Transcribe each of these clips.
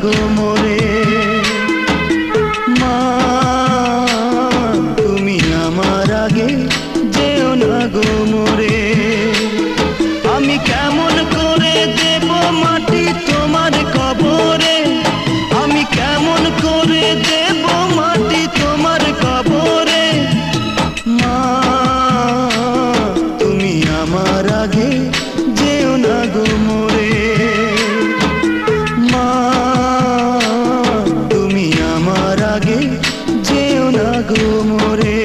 গো মোরে। মা তুমি আমার আগে যেও না গো মোরে। আমি কেমন করে দেব মাটি তোমার কবরে, আমি কেমন করে দেব মাটি তোমার কবরে। মা তুমি আমার আগে যেও না গো মোরে। মা তুমি আমার আগে যেও না গো মোরে।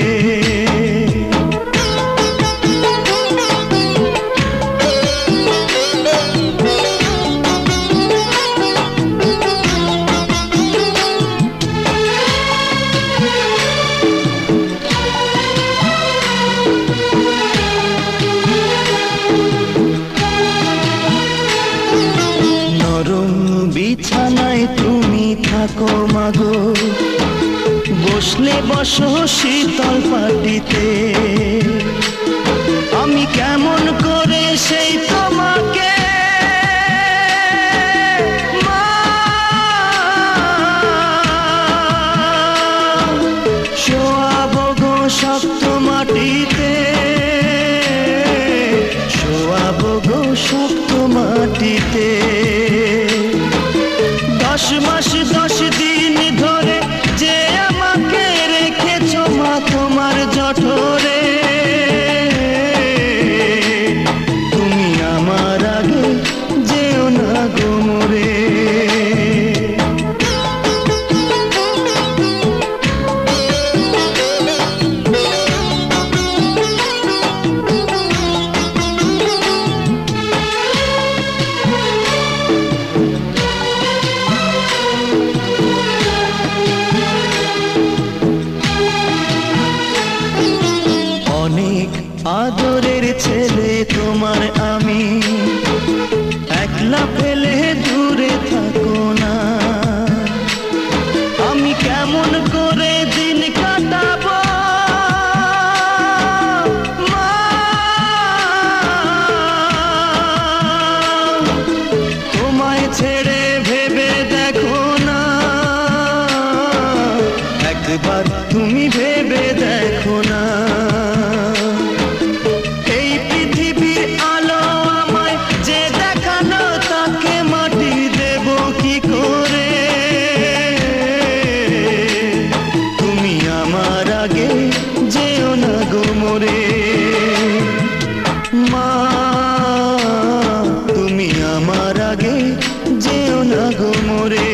বিছানায় তুমি থাকো মাগো, বসলে বসো শীতল পাটিতে। আমি কেমন করে সেই তোমাকে শোয়াবো গো শক্ত মাটিতে, শোয়াবো গো শক্ত মাটিতে। 10 মাস 10 দিন ধরে যে আমাকে রেখেছো মা তোমার জঠরে। তুমি আমার আগে যেও না গো মোরে। অনেক আদরের ছেলে তোমার আমি, একলা ফেলে দূরে থাকো না। আমি কেমন করে দিন কাটাবো মা, তোমায় ছেড়ে ভেবে দেখো না, একবার তুমি ভেবে দেখো না। যেও না গো মোরে। মা তুমি আমার আগে যেও না গো মোরে।